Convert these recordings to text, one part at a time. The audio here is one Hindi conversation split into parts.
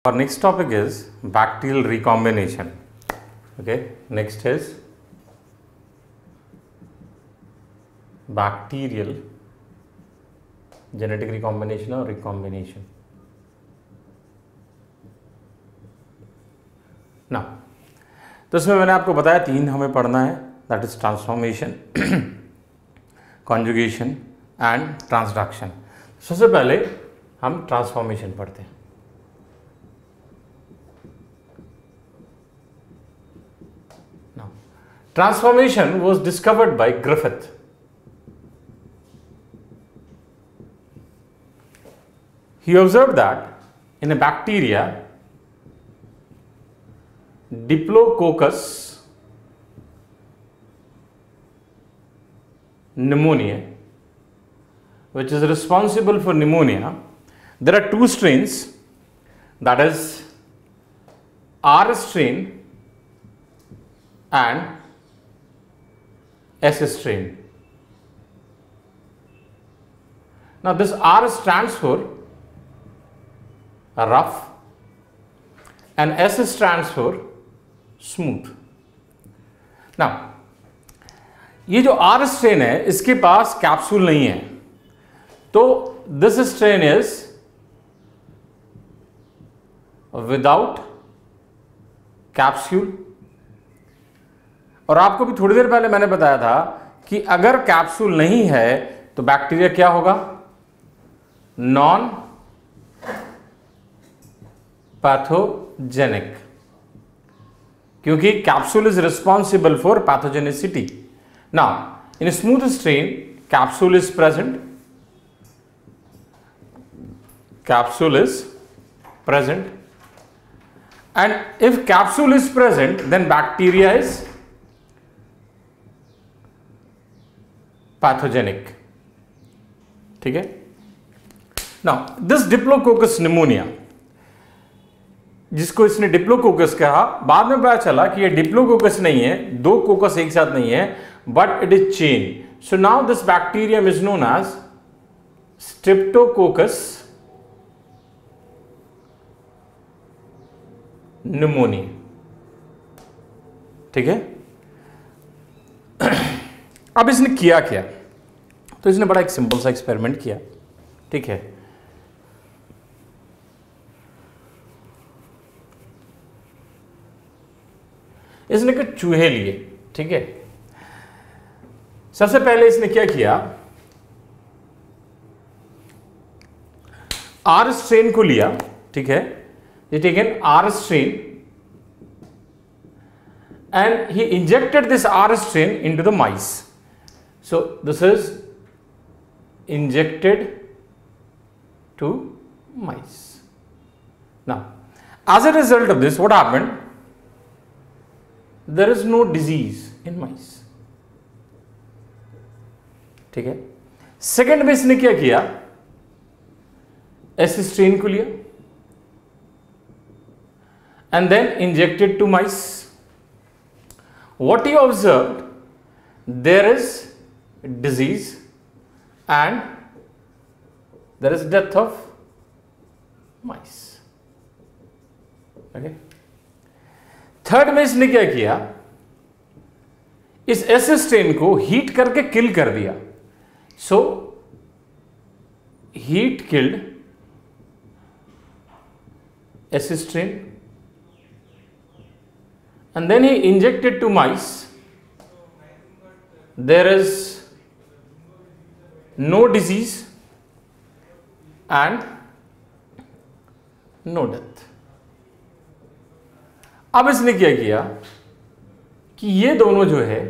Our next topic is bacterial recombination. Okay, next is bacterial genetic recombination or recombination. Now, तो इसमें मैंने आपको बताया 3 हमें पढ़ना है, that is transformation, conjugation and transduction. सबसे पहले हम ट्रांसफॉर्मेशन पढ़ते हैं. Transformation was discovered by Griffith. He observed that in a bacteria, Diplococcus pneumoniae, which is responsible for pneumonia, there are 2 strains, that is R strain and S strain. Now this R stands for rough and S stands for smooth. Now ये जो R strain है इसके पास कैप्सूल नहीं है, तो this strain is without capsule. और आपको भी थोड़ी देर पहले मैंने बताया था कि अगर कैप्सूल नहीं है तो बैक्टीरिया क्या होगा? नॉन पैथोजेनिक, क्योंकि capsule is responsible for pathogenicity. Now in smooth strain capsule is present, and if capsule is present then bacteria is pathogenic. ठीक है. नाउ दिस डिप्लोकोकस निमोनिया, जिसको इसने डिप्लोकोकस कहा, बाद में पता चला कि ये डिप्लोकोकस नहीं है, 2 कोकस एक साथ नहीं है, but it is chain. So now this bacterium is known as streptococcus pneumonia. ठीक है. अब इसने किया क्या? तो इसने बड़ा एक सिंपल सा एक्सपेरिमेंट किया. ठीक है. इसने कुछ चूहे लिए. ठीक है. सबसे पहले इसने क्या किया, आर स्ट्रेन को लिया. ठीक है. ये taken R strain and he injected this R strain into the mice. So this is injected to mice. Now as a result of this, what happened? There is no disease in mice. ठीक है. सेकेंड में इसने क्या किया, S strain को लिया and then injected to mice. What he observed, there is disease and there is death of mice. Okay. Third में इसने क्या किया, इस एस स्ट्रेन को हीट करके किल कर दिया. So heat killed S strain and then he injected to mice. There is no disease and no death. अब इसने क्या किया कि ये दोनों जो है,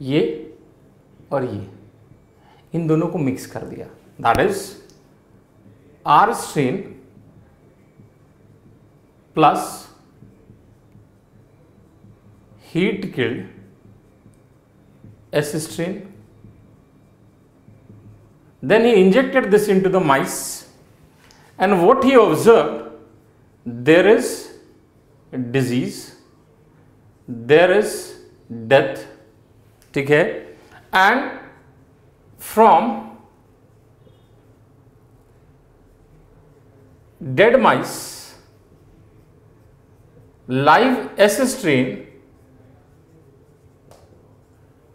ये और ये, इन दोनों को मिक्स कर दिया. That is R strain plus heat killed S strain. Then he injected this into the mice, and what he observed, there is disease, there is death. ठीक है. And from dead mice, live S strain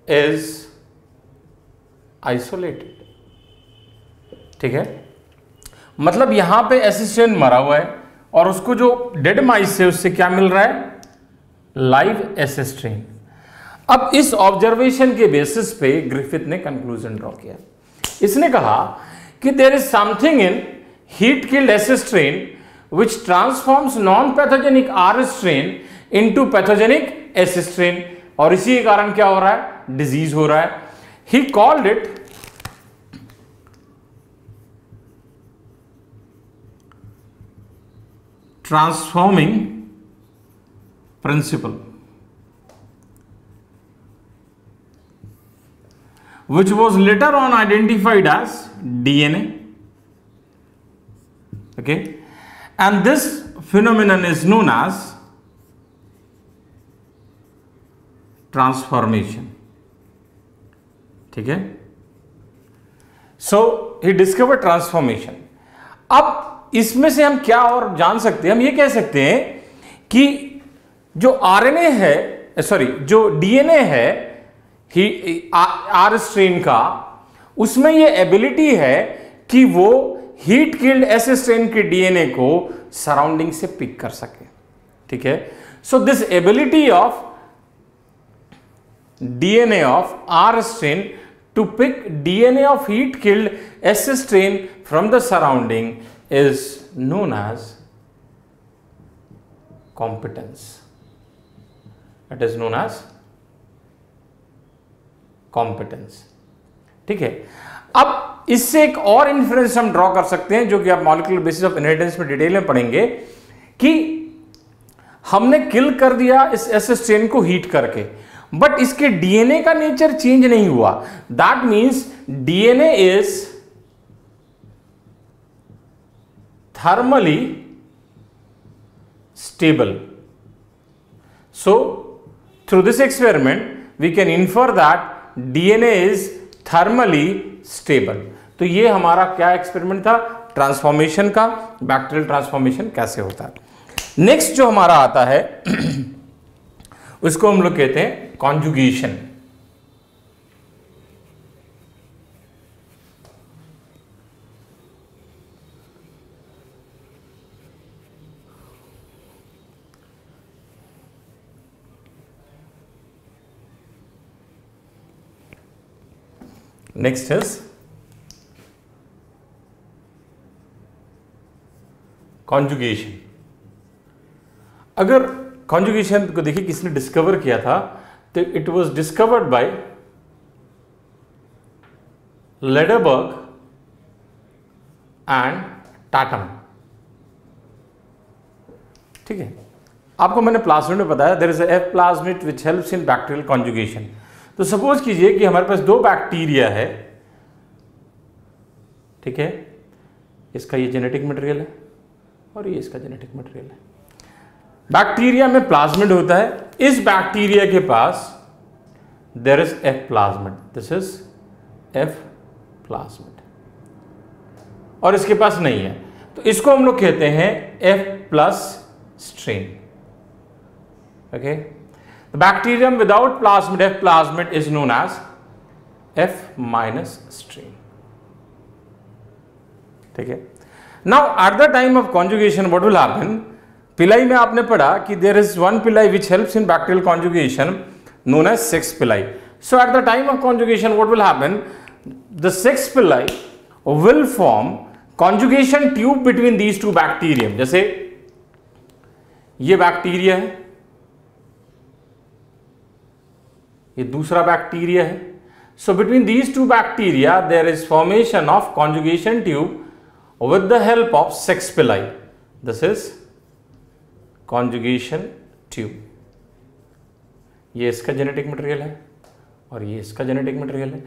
is isolated. ठीक है, मतलब यहां पे एस स्ट्रेन मरा हुआ है और उसको जो डेड माइस है उससे क्या मिल रहा है, लाइव एस स्ट्रेन. अब इस ऑब्जर्वेशन के बेसिस पे ग्रिफिथ ने कंक्लूजन ड्रॉ किया. इसने कहा कि there is something in heat killed S strain which transforms non-pathogenic R strain into pathogenic S strain, और इसी के कारण क्या हो रहा है, डिजीज हो रहा है. He called it transforming principle, which was later on identified as DNA. Okay, and this phenomenon is known as transformation. ठीक है, so he discovered transformation. अब इसमें से हम क्या और जान सकते हैं, हम ये कह सकते हैं कि जो आरएनए है, सॉरी जो डीएनए है आर स्ट्रेन का, उसमें ये एबिलिटी है कि वो हीट किल्ड एस स्ट्रेन के डीएनए को सराउंडिंग से पिक कर सके. ठीक है, so this ability of DNA of R strain to pick DNA of heat killed S strain from the surrounding is known as competence. It is known as competence. ठीक है, अब इससे एक और इन्फ्रेंस हम ड्रॉ कर सकते हैं जो कि आप मॉलिक्यूलर बेसिस ऑफ इनहेरिटेंस में डिटेल में पढ़ेंगे कि हमने किल कर दिया इस एस स्ट्रेन को हीट करके, बट इसके डीएनए का नेचर चेंज नहीं हुआ. That means DNA is thermally stable. So through this experiment we can infer that DNA is thermally stable. तो ये हमारा क्या एक्सपेरिमेंट था, ट्रांसफॉर्मेशन का, बैक्टीरियल ट्रांसफॉर्मेशन कैसे होता है. नेक्स्ट जो हमारा आता है उसको हम लोग कहते हैं कॉन्जुगेशन. Next is conjugation. अगर कॉन्जुगेशन को देखिए किसने डिस्कवर किया था, तो it was discovered by Lederberg and Tatum. ठीक है, आपको मैंने प्लाज्मिड में बताया there is F plasmid which helps in bacterial conjugation. तो सपोज कीजिए कि हमारे पास दो बैक्टीरिया है. ठीक है, इसका ये जेनेटिक मटेरियल है और ये इसका जेनेटिक मटेरियल है. बैक्टीरिया में प्लाज्मिड होता है. इस बैक्टीरिया के पास there is F plasmid, this is F plasmid, और इसके पास नहीं है, तो इसको हम लोग कहते हैं F plus strain. Okay, the bacterium without plasmid, F plasmid, is known as F minus strain. ठीक है, now at the time of conjugation what will happen, पिलाई में आपने पढ़ा कि there is one pili which helps in bacterial conjugation known as sex pili. So at the time of conjugation what will happen, the sex pili will form conjugation tube between these two bacterium. जैसे ये बैक्टीरिया है, ये दूसरा बैक्टीरिया है. So between these two bacteria there is formation of conjugation tube with the help of sex pili. This is conjugation tube. ये इसका जेनेटिक मटेरियल है और ये इसका जेनेटिक मटेरियल है.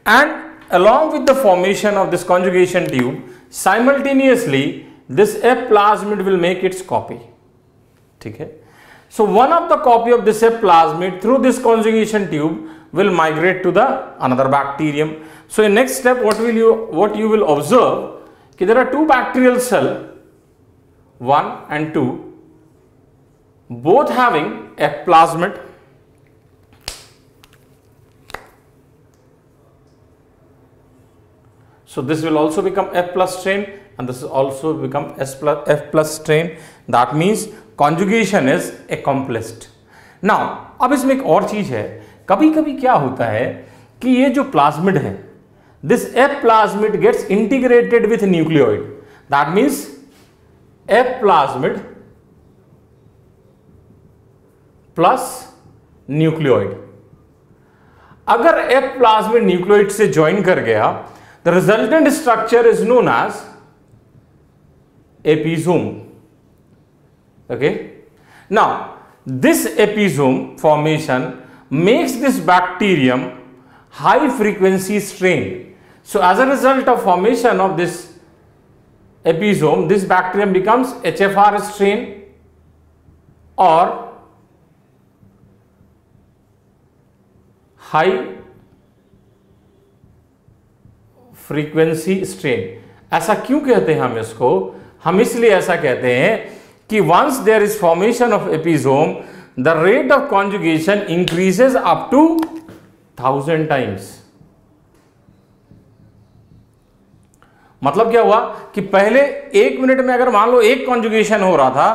And along with the formation of this conjugation tube, simultaneously this F plasmid will make its copy. ठीक है, so one of the copy of this F plasmid through this conjugation tube will migrate to the another bacterium. So in next step what you will observe कि there are two bacterial cell 1 and 2 both having F plasmid, so this will also become F plus strain and this will also become F plus strain. That means conjugation is accomplished. Now अब इसमें एक और चीज है, कभी कभी क्या होता है कि ये जो प्लाज्मिड है, this F plasmid gets integrated with nucleoid. That means F plasmid plus nucleoid. अगर F plasmid न्यूक्लियोइड से ज्वाइन कर गया, the resultant structure is known as episome. Okay, now this episome formation makes this bacterium high frequency strain. So as a result of formation of this episome, this bacterium becomes HFR strain or high frequency strain. ऐसा क्यों कहते हैं हम इसको? हम इसलिए ऐसा कहते हैं कि once there is formation of episome, the rate of conjugation increases up to 1000 times. मतलब क्या हुआ कि पहले 1 मिनट में अगर मान लो एक कॉन्जुगेशन हो रहा था,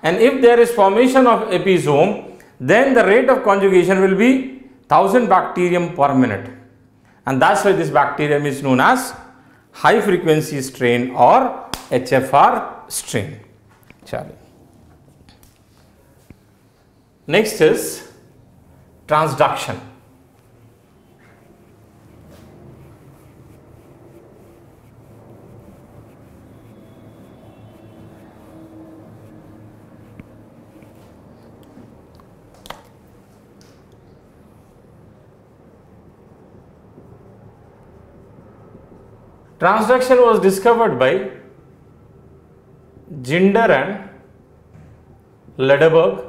and if there is formation of episome, then the rate of conjugation will be 1000 bacterium per minute, and that's why this bacterium is known as high frequency strain or HFR strain. चलिए, next is transduction. Transduction was discovered by Ginder and Lederberg.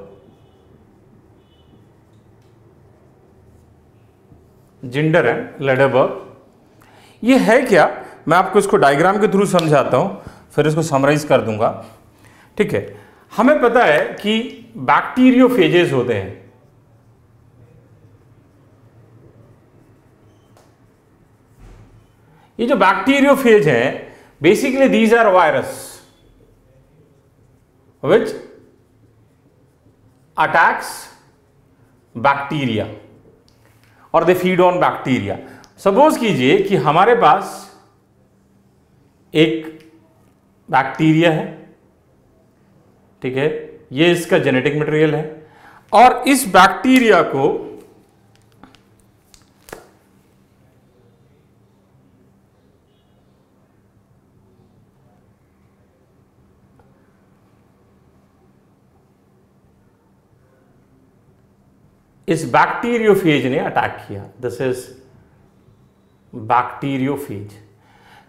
Zinder and Lederberg. ये है क्या, मैं आपको इसको डायग्राम के थ्रू समझाता हूं, फिर इसको समराइज कर दूंगा. ठीक है, हमें पता है कि बैक्टीरियोफेजेस होते हैं. ये जो बैक्टीरियोफेज है, basically these are virus which attacks bacteria और they feed on bacteria. Suppose कीजिए कि हमारे पास एक बैक्टीरिया है, ठीक है, ये इसका जेनेटिक मटेरियल है, और इस बैक्टीरिया को इस बैक्टीरियोफेज ने अटैक किया. This is bacteriophage.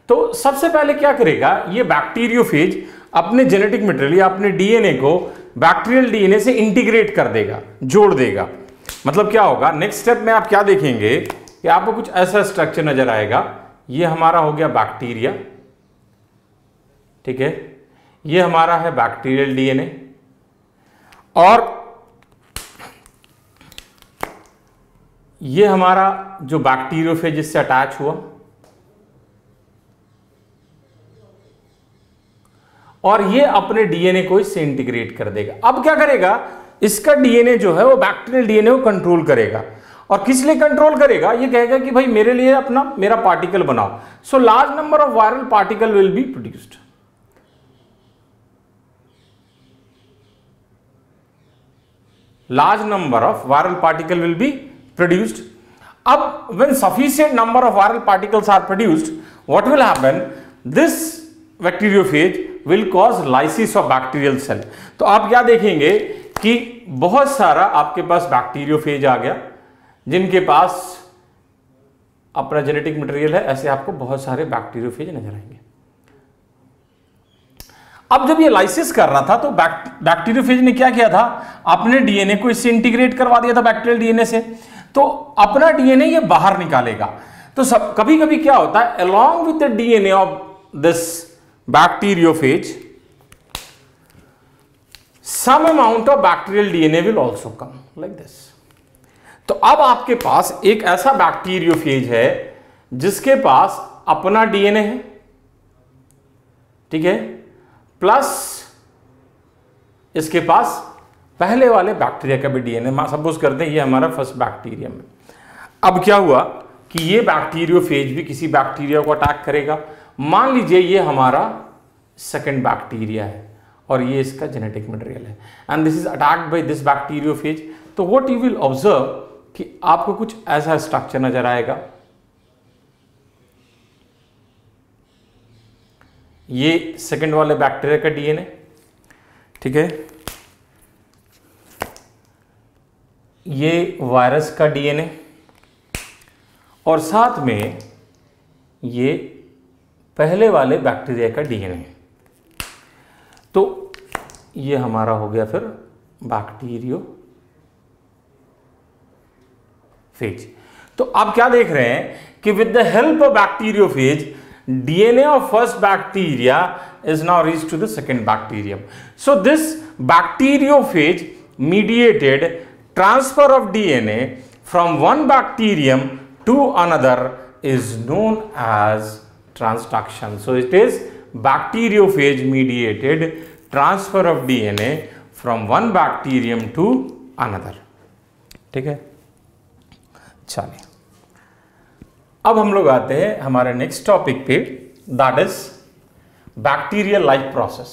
तो सबसे पहले क्या करेगा, ये बैक्टीरियोफेज अपने जेनेटिक मटेरियल या अपने डीएनए को बैक्टीरियल डीएनए से इंटीग्रेट कर देगा, जोड़ देगा. मतलब क्या होगा, नेक्स्ट स्टेप में आप क्या देखेंगे कि आपको कुछ ऐसा स्ट्रक्चर नजर आएगा. ये हमारा हो गया बैक्टीरिया, ठीक है, ये हमारा है बैक्टीरियल डीएनए, और ये हमारा जो बैक्टीरियोफेज इससे अटैच हुआ, और ये अपने डीएनए को इससे इंटीग्रेट कर देगा. अब क्या करेगा, इसका डीएनए जो है वो बैक्टीरियल डीएनए को कंट्रोल करेगा. और किस लिए कंट्रोल करेगा, ये कहेगा कि भाई मेरे लिए अपना मेरा पार्टिकल बनाओ. So large number of viral particle will be produced. large number of viral particle will be produced. Ab when sufficient number of viral particles are produced, what will happen, this bacteriophage will cause lysis of bacterial cell. तो आप क्या देखेंगे कि बहुत सारा आपके पास बैक्टीरियोफेज आ गया जिनके पास अपना जेनेटिक मटेरियल है. ऐसे आपको बहुत सारे बैक्टीरियोफेज नजर आएंगे. अब जब ये लाइसिस कर रहा था तो बैक्टीरियोफेज ने क्या किया था, अपने डीएनए को इससे इंटीग्रेट करवा दिया था बैक्टीरियल डीएनए से. तो अपना डीएनए ये बाहर निकालेगा. तो सब कभी कभी क्या होता है, along with the DNA of this bacteriophage, some amount of bacterial DNA will also come like this. तो अब आपके पास एक ऐसा बैक्टीरियोफेज है जिसके पास अपना डीएनए है, ठीक है, प्लस इसके पास पहले वाले बैक्टीरिया का भी डीएनए। सपोज करते हैं ये हमारा फर्स्ट बैक्टीरियम है। अब क्या हुआ कि ये बैक्टीरियोफेज भी किसी बैक्टीरिया को अटैक करेगा। मान लीजिए ये हमारा सेकंड बैक्टीरिया है और ये इसका जेनेटिक मटेरियल है and this is attacked by this bacteriophage. तो व्हाट यू विल ऑब्जर्व कि आपको कुछ ऐसा स्ट्रक्चर नजर आएगा। ये सेकंड वाले बैक्टीरिया का डीएनए, ठीक है, ये वायरस का डीएनए और साथ में ये पहले वाले बैक्टीरिया का डीएनए। तो ये हमारा हो गया फिर बैक्टीरियोफेज। तो आप क्या देख रहे हैं कि with the help of bacteriophage DNA of first bacteria is now reached to the second bacterium. So this bacteriophage mediated transfer of DNA from one bacterium to another is known as transduction. So it is bacteriophage mediated transfer of DNA from one bacterium to another. ठीक है, चलिए अब हम लोग आते हैं हमारे नेक्स्ट टॉपिक पे, that is bacterial life process.